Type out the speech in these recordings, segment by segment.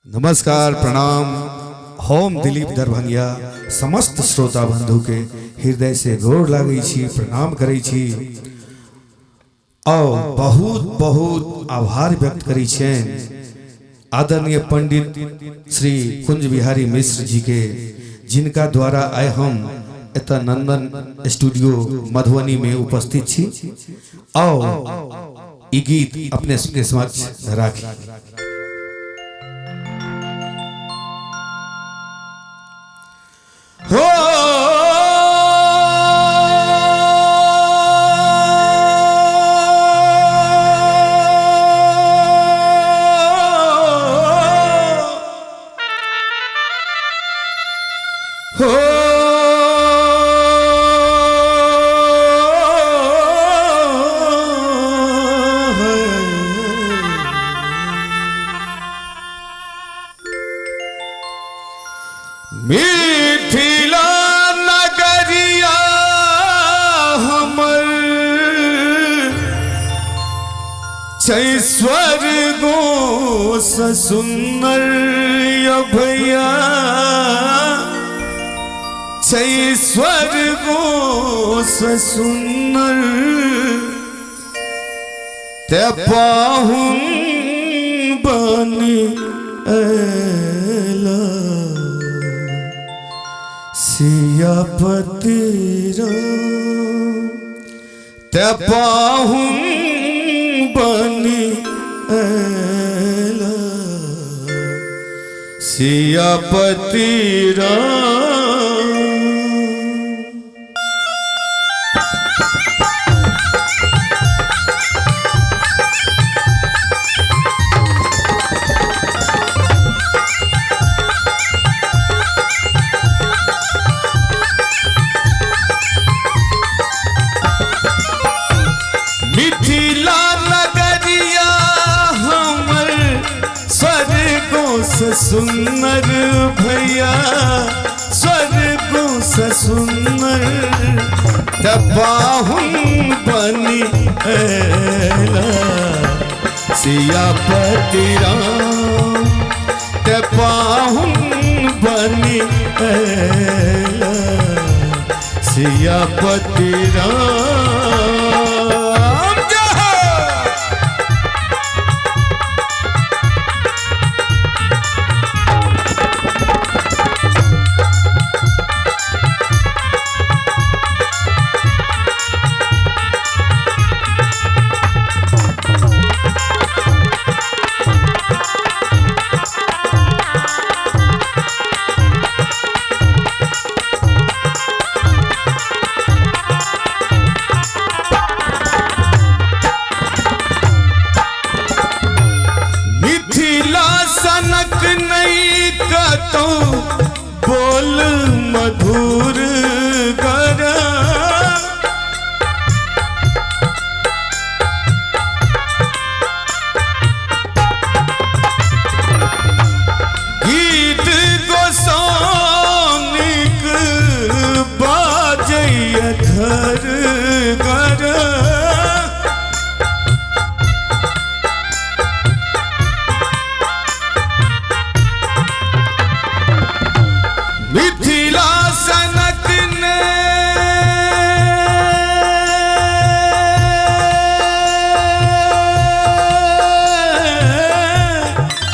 नमस्कार प्रणाम। हम दिलीप दरभंगिया समस्त श्रोता बंधु के हृदय से गोर लागै छी, प्रणाम करै छी और बहुत बहुत आभार व्यक्त करै छियनि आदरणीय पंडित श्री कुंज बिहारी मिश्र जी के, जिनका द्वारा आइ हम एतऽ नंदन स्टूडियो मधुबनी में उपस्थित छी और ई गीत अपने समक्ष राखी। हो मिथिला नगरिया हमर छै स्वर्गो से सुंदर यो भैया, छै स्वर्गो से सुंदर ते पाहुन बनी एला सियापति राम ते पाहुन बनी एला सियापति राम। मिथिला नगरिया हमर स्वर्गों से सुंदर भैया, स्वर्गों से सुंदर ते पाहुन बनी एला सियापति राम ते पाहुन बनी एला सियापति राम। सनक नहीं कतो बोल मधुर कर, गीत गोसानिक बाजय घर घर, मिथिला सनक ने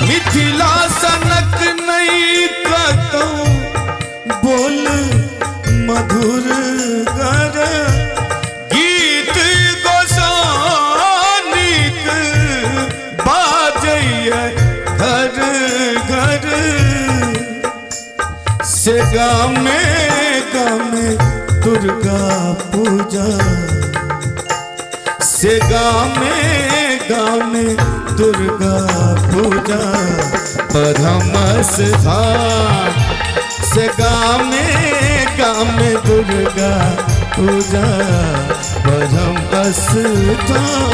मिथिला सनक नहीं कतो बोल मधुर कर, गीत गोसानिक बाजय घर घर, से गामे गामे दुर्गा पूजा, से गामे गामे दुर्गा पूजा परम स्थान, से गामे गामे दुर्गा पूजा परम स्थान।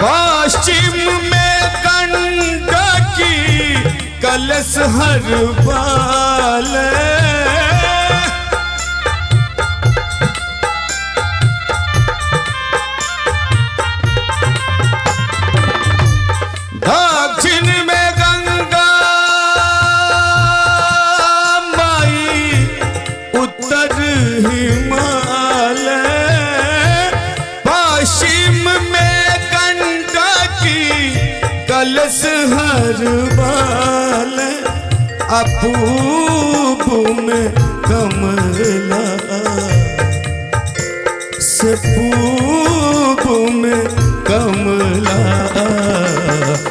पश्चिम में गंडकी कलश हर बाल, दक्षिण में गंगा माई, उत्तर हिमालय, पश्चिम में गंडकी कलश हर बाल, पूब में कमला से पूब में कमला,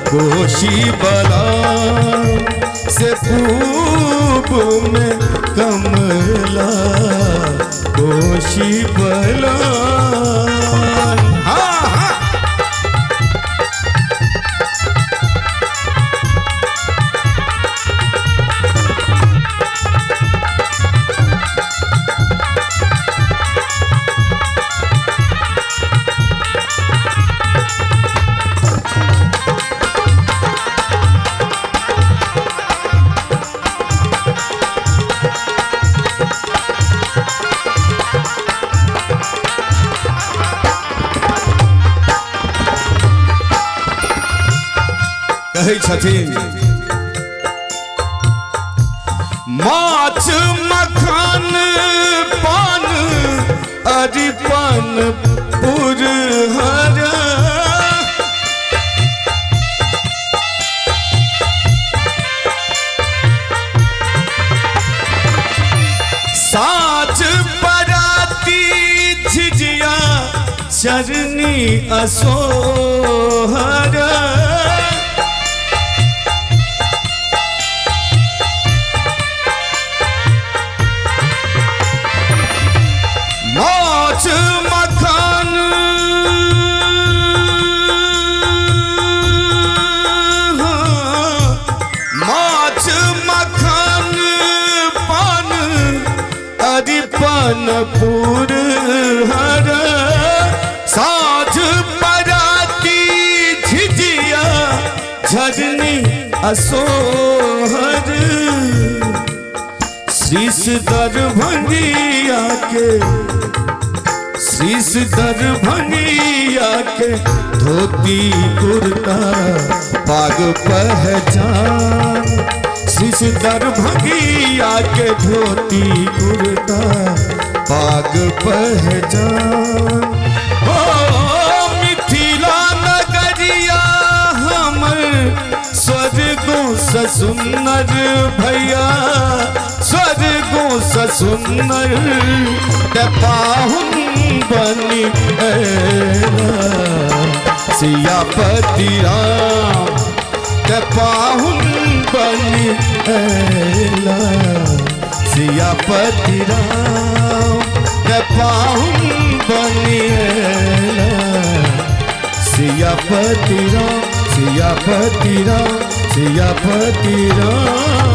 कोशी बलान से पूब में कमला, कोशी बलान। हाँ हाँ कहै छथिन, माछ मखान पान अरिपन पुरहर, साँझ बराती झिझिया चरनी असोहर, माछ मखान माछ मखान पान अरिपन पुरहर, साँझ बराती झिझिया झरनी असोहर, शीश दरभंगिया के शीश दरभंगिया के धोती कुर्ता पाग पहचान, शीश दरभंगिया के धोती कुर्ता पाग पहचान। ओ मिथिला नगरिया हमर स्वर्गों से सुंदर भैया, स्वर्गों से सुंदर पाहुन बनी सियापति राम, पाहुन बनी सियापति राम, पाहुन बनी सियापति राम, सियापति राम, सियापति राम।